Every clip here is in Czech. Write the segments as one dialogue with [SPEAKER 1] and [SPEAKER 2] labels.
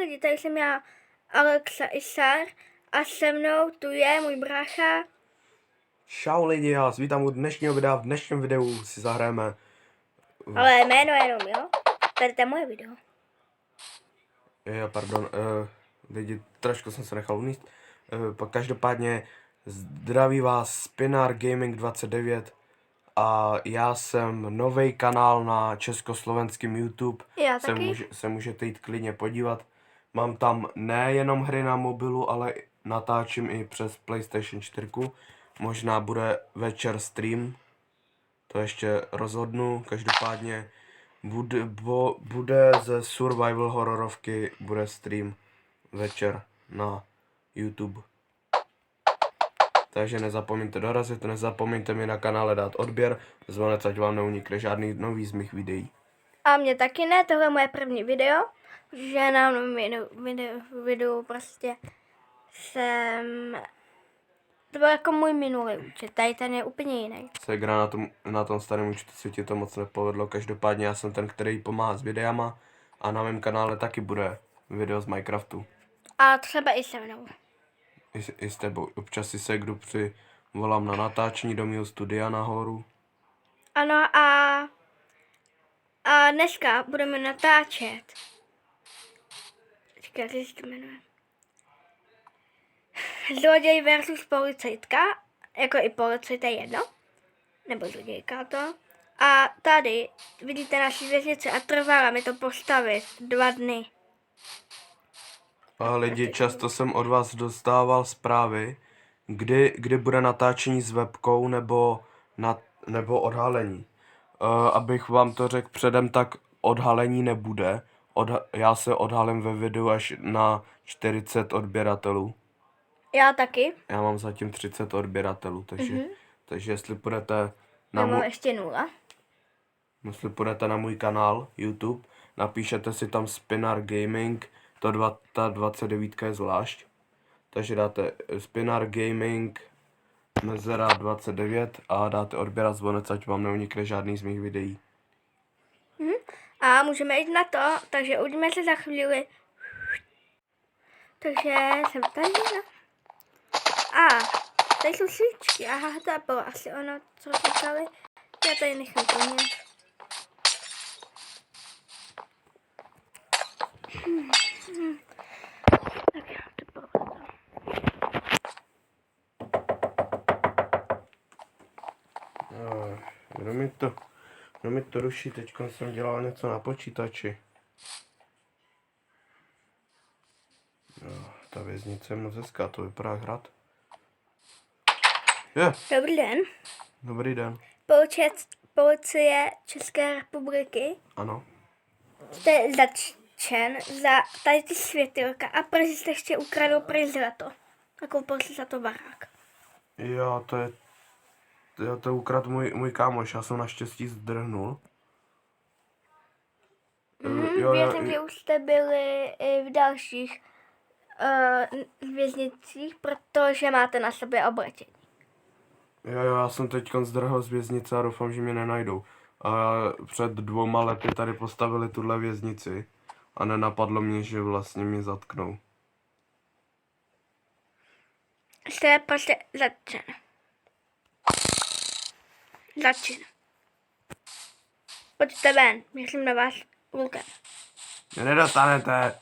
[SPEAKER 1] lidi, tady jsem já, Alexa Isar, a se mnou tu je můj brácha.
[SPEAKER 2] Čau lidi, já vás vítám u dnešního videa. V dnešním videu si zahrajeme...
[SPEAKER 1] Ale jméno jenom, jo? Tady to je moje video.
[SPEAKER 2] Pardon, lidi, trošku jsem se nechal uníst. Pak každopádně zdraví vás Spinar Gaming 29 a já jsem nový kanál na československém YouTube.
[SPEAKER 1] Já taky.
[SPEAKER 2] Se můžete jít klidně podívat. Mám tam nejenom hry na mobilu, ale natáčím i přes PlayStation 4. Možná bude večer stream, to ještě rozhodnu. Každopádně bude ze survival hororovky, bude stream večer na YouTube. Takže nezapomeňte dorazit, nezapomeňte mi na kanále dát odběr, zvonec, ať vám neunikne žádný nový z mých videí.
[SPEAKER 1] A mě taky ne, tohle je moje první video, že na videu prostě jsem... To byl jako můj minulý účet, tady ten je úplně jiný.
[SPEAKER 2] Segra na tom starém účtu se ti to moc nepovedlo, každopádně já jsem ten, který pomáhá s videama a na mém kanále taky bude video z Minecraftu.
[SPEAKER 1] A třeba i se mnou.
[SPEAKER 2] I s tebou. Občas si se kdo volám na natáčení do mého studia nahoru.
[SPEAKER 1] Ano a dneska budeme natáčet. Říká, jak se to jmenuje. Zloděj versus policajtka, jako i policajt je jedno, nebo zlodějka to. A tady vidíte naši věznici a trvalo mi to postavit 2 dny.
[SPEAKER 2] A lidi, často jsem od vás dostával zprávy, kdy bude natáčení s webkou nebo odhalení. Abych vám to řekl předem, tak odhalení nebude. Já se odhalím ve videu až na 40 odběratelů.
[SPEAKER 1] Já taky.
[SPEAKER 2] Já mám zatím 30 odběratelů, takže jestli půjdete na
[SPEAKER 1] Já mám ještě 0.
[SPEAKER 2] Jestli půjdete na můj kanál YouTube, napíšete si tam Spinar Gaming, ta 29 je zvlášť. Takže dáte Spinar Gaming mezera 29 a dáte odběr a zvonec, ať vám neunikne žádný z mých videí.
[SPEAKER 1] A můžeme jít na to, takže uvidíme se za chvíli. Takže jsem tady, no. A tady jsou svíčky, aha, to bylo asi ono, co říkali. Já tady nechám to mě. Tak já to bylo.
[SPEAKER 2] Kdo mi to ruší, teď jsem dělal něco na počítači. Ta věznice je moc hezká, to vypadá jak hrad.
[SPEAKER 1] Dobrý den.
[SPEAKER 2] Dobrý den.
[SPEAKER 1] Policie České republiky.
[SPEAKER 2] Ano.
[SPEAKER 1] Jste zatčen za tady ty světýlka a prý jste ještě ukradl prý zlato. A koupil si za to barák.
[SPEAKER 2] Jo, to ukradl můj kámoš, já jsem naštěstí zdrhnul.
[SPEAKER 1] Věřím, že už jste byli i v dalších věznicích, protože máte na sobě oblečení.
[SPEAKER 2] Jo, já jsem teď zdrhl z věznice a doufám, že mě nenajdou. A před 2 lety tady postavili tuhle věznici a nenapadlo mě, že vlastně mě zatknou.
[SPEAKER 1] Jste prostě zatčen. Zatčen. Pojďte ven, myslím na vás lukem.
[SPEAKER 2] Mě nedostanete.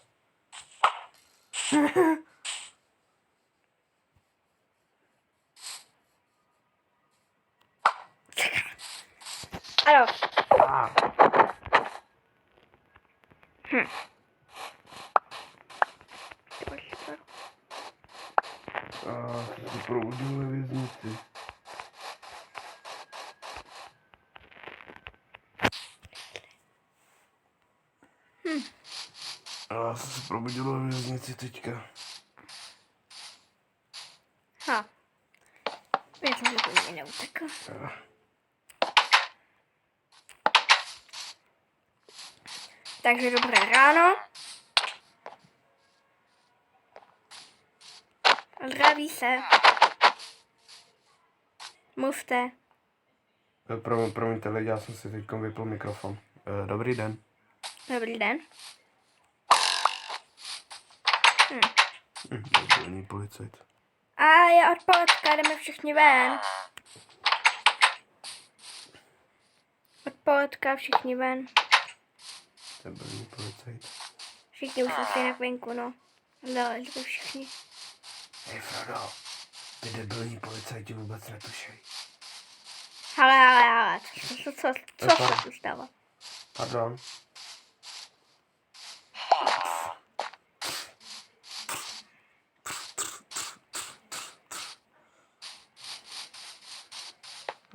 [SPEAKER 1] Ano.
[SPEAKER 2] Se probudil ve věznici. Se probudil ve věznici teďka.
[SPEAKER 1] Věřím, že to mě neutekl. Takže dobré ráno. Zdraví se. Mluvte.
[SPEAKER 2] Promiňte lidi, já jsem si teď vypl mikrofon. Dobrý den.
[SPEAKER 1] Dobrý den.
[SPEAKER 2] Debilní policajt.
[SPEAKER 1] A je odpoledka, jdeme všichni ven. Odpoledka, všichni ven.
[SPEAKER 2] Debilní policajt.
[SPEAKER 1] Všichni už jsou stejně venku, no. Zalezli všichni.
[SPEAKER 2] Hej Frodo, ty debilní policajti vůbec netušej.
[SPEAKER 1] Ale, co se tu stalo?
[SPEAKER 2] Pardon.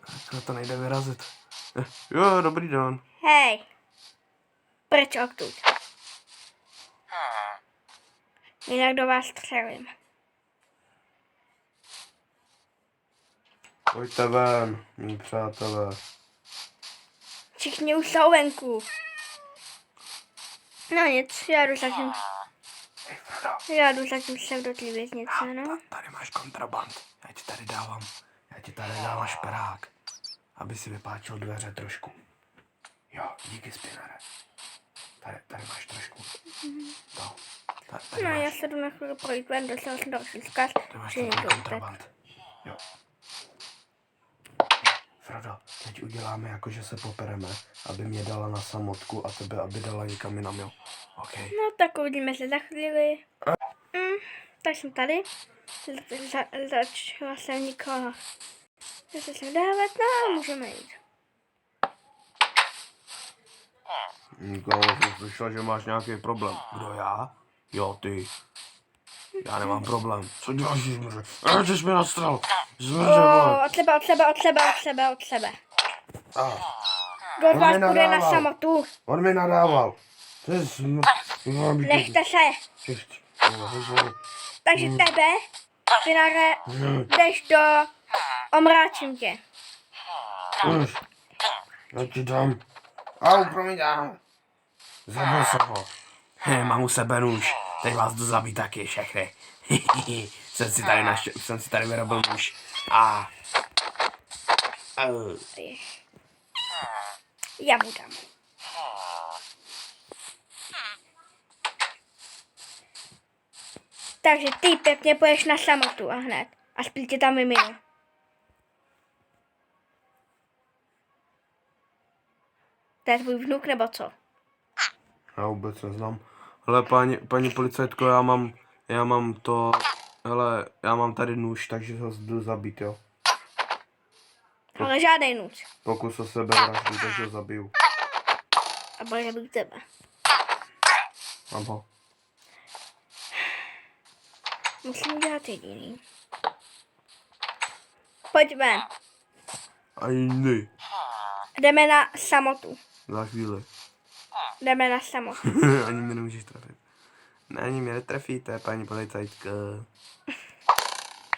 [SPEAKER 2] Takhle to nejde vyrazit. Jo, dobrý den.
[SPEAKER 1] Hej, pryč odtud. Jinak do vás střelím.
[SPEAKER 2] Pojďte ven, mý přátelé.
[SPEAKER 1] Všichni už jsou venku. No nic, já jdu zatím.
[SPEAKER 2] Hej Frodo,
[SPEAKER 1] Já jdu zatím sem do té věznice, no.
[SPEAKER 2] tady máš kontraband. Já ti tady dávám šperák. Aby si vypáčil dveře trošku. Jo, díky Spinnere. Tady máš trošku. To. Tady
[SPEAKER 1] No,
[SPEAKER 2] máš,
[SPEAKER 1] já se jdu na chvíli projít ven, dostal jsem další vzkaz,
[SPEAKER 2] tady máš
[SPEAKER 1] že
[SPEAKER 2] ten
[SPEAKER 1] někdo utek.
[SPEAKER 2] kontraband. Jo. Frodo, teď uděláme jako, že se popereme, aby mě dala na samotku a tebe, aby dala někam jinam, jo. OK.
[SPEAKER 1] No, tak uvidíme se za chvíli. Tak jsem tady. Začala jsem nikoho. Zase jsem dávat, no, můžeme jít.
[SPEAKER 2] Nikoho jsem slyšel, že máš nějaký problém. Kdo já? Jo, ty. Já nemám problém. Co děláš, Žmře? Ty jsi mi nastral. Žmře, vole.
[SPEAKER 1] Od sebe.
[SPEAKER 2] Ah,
[SPEAKER 1] Kdo z vás
[SPEAKER 2] mi
[SPEAKER 1] půjde na
[SPEAKER 2] nadával.
[SPEAKER 1] samotu?
[SPEAKER 2] on mi nadával. To je
[SPEAKER 1] Nechte se. Takže tebe, Finare, jdeš do... Omráčím tě.
[SPEAKER 2] Už. Já ti dám. Au, promiň, zabil jsem ho. Mám u sebe nůž. Teď vás jdu zabít taky všechny. jsem si tady vyrobil nůž.
[SPEAKER 1] Já mu dám. Takže ty pěkně půjdeš na samotu a hned. A spíš tě tam vyminu. To je tvůj vnuk nebo co?
[SPEAKER 2] Já vůbec neznám. Hele, paní policajtko, já mám to, hele, já mám tady nůž, takže ho jdu zabít, jo.
[SPEAKER 1] Ale žádnej nůž.
[SPEAKER 2] Pokus o sebevraždu, takže ho zabiju.
[SPEAKER 1] A bude zabít tebe.
[SPEAKER 2] Mám ho.
[SPEAKER 1] Musím udělat jediný. Pojď ven.
[SPEAKER 2] Ani ne.
[SPEAKER 1] Jdeme na samotu.
[SPEAKER 2] Za chvíli.
[SPEAKER 1] Jdeme na samotu.
[SPEAKER 2] Ani mě nemůžeš trefit. Ne, ani mě netrefíte, paní policajtka.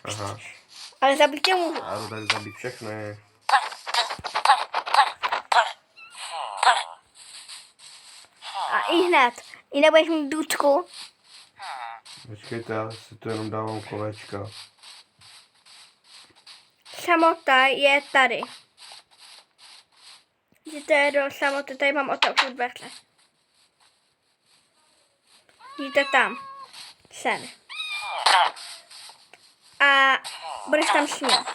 [SPEAKER 2] Aha.
[SPEAKER 1] Ale zabít tě můžu.
[SPEAKER 2] Já jdu tady zabít všechny.
[SPEAKER 1] A i hned. I nebudeš mít důčku.
[SPEAKER 2] Počkejte, já si tu jenom dávám kolečka.
[SPEAKER 1] Samota je tady. Jděte do samoty, tady mám otevřít dveře. Jděte tam. Sem. A budeš tam s ním.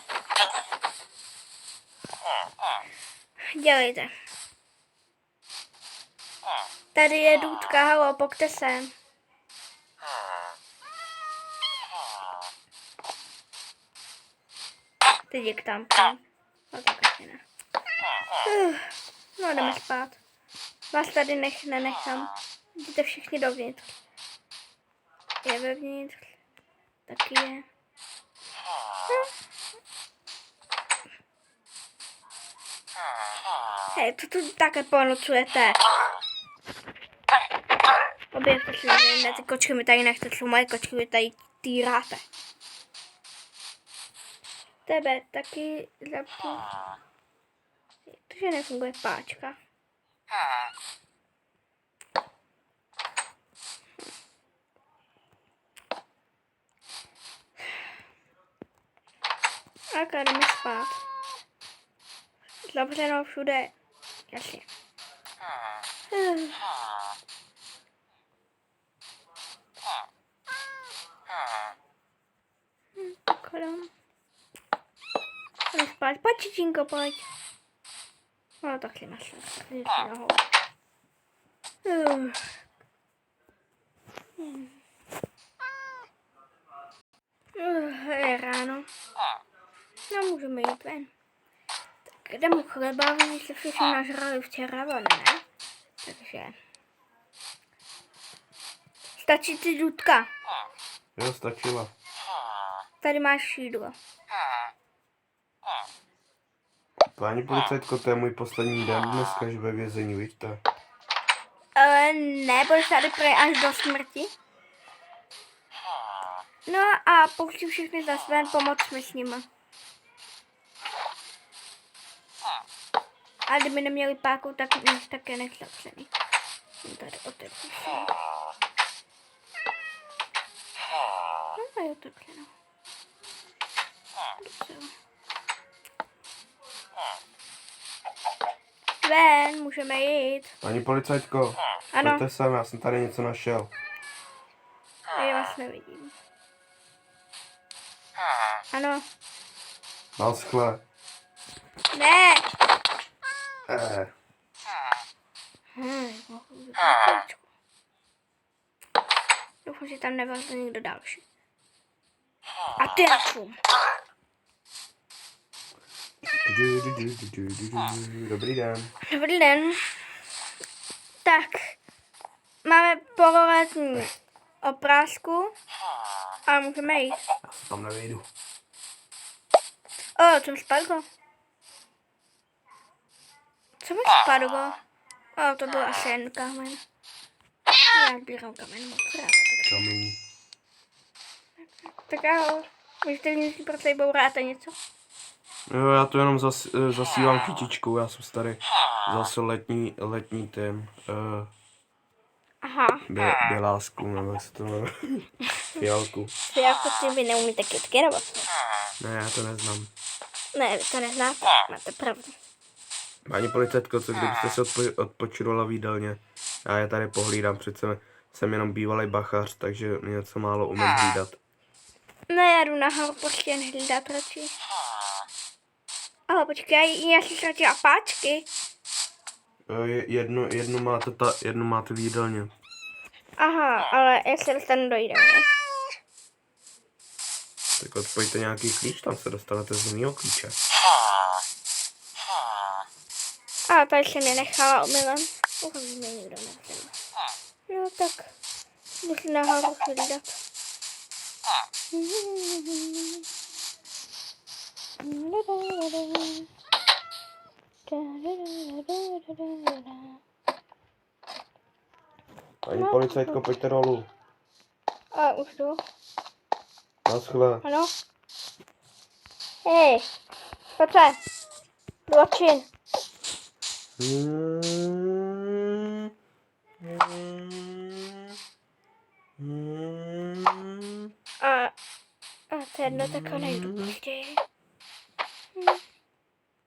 [SPEAKER 1] Dělejte. Tady je důdka, halo, pojďte sem. Teď je tam. No tak asi ne. No jdeme spát. Vás tady nenechám. Jděte všichni dovnitř. Je vevnitř. Taky je. Hej, co tu také ponocujete? Objevte si mě, ty kočky mi tady nechce, jsou moje kočky, vy tady týráte. Tebe taky zapnu. Takže nefunguje páčka. Tak jdeme spát. Zavřeno všude. Jasně. Škoda. Pojď spát, pojď Čičinko, pojď. No taky našel, takže si nahoru. Je ráno. No můžeme jít ven. Tak jdem u chleba, oni se všichni nažrali včera, ne? Takže... Stačí ti důdka.
[SPEAKER 2] Jo, stačila.
[SPEAKER 1] Tady máš jídlo.
[SPEAKER 2] Páni policajtko, to je můj poslední den dneska, že ve vězení, vidíte?
[SPEAKER 1] Ne, budeš tady prej až do smrti. No a pouštím všechny zase ven, pomoct mi s nimi. A kdyby neměli páku, tak než také nech zavřený. Tady otevřu si. No jo, takhle no. Dobře. Ven, můžeme jít.
[SPEAKER 2] Paní policajtko,
[SPEAKER 1] Ano.
[SPEAKER 2] pojďte sem, já jsem tady něco našel.
[SPEAKER 1] Já vás nevidím. Ano.
[SPEAKER 2] Naschle.
[SPEAKER 1] Ne. Doufám, že tam nevlezl někdo další. A ty načum.
[SPEAKER 2] Dobrý den.
[SPEAKER 1] Dobrý den. Tak, máme pololetní oprázku a můžeme jít.
[SPEAKER 2] Já se tam nevejdu.
[SPEAKER 1] Co spadlo? Co mi spadlo? To byl asi jen kámen. Já sbírám kámen moc rád.
[SPEAKER 2] Kamení.
[SPEAKER 1] Tak ahoj. Můžete si pro tady bouráte něco?
[SPEAKER 2] Jo, já to jenom zasívám kytičkou, já jsem tady zase letní ten,
[SPEAKER 1] Aha.
[SPEAKER 2] bělásku, nebo jak se to jmenuje, fialku.
[SPEAKER 1] Vy jako ty vy neumíte kytky, nebo co?
[SPEAKER 2] Ne, já to neznám.
[SPEAKER 1] Ne, vy to neznáte, máte pravdu.
[SPEAKER 2] Paní policajtko, co kdybyste se odpočinovala v jídelně? Já je tady pohlídám, přece jsem jenom bývalý bachař, takže něco málo umím hlídat.
[SPEAKER 1] Ne, já jdu nahoru prostě jen hlídat radši. Ale počkej, já si ztratila páčky.
[SPEAKER 2] Jednu máte v jídelně.
[SPEAKER 1] Aha, ale jak se dostanu do jídelny?
[SPEAKER 2] Tak odpojte nějaký klíč, tam se dostanete z jiného klíče.
[SPEAKER 1] A tady jsem je nechala omylem. Uvidíme, nikdo nevzal. No tak, musím nahoru hlídat.
[SPEAKER 2] Paní policajtko, pojďte dolů.
[SPEAKER 1] A už jdu.
[SPEAKER 2] Naschle.
[SPEAKER 1] Ano. Hej, Petře, zločin. A to jedno takhle nejdu později.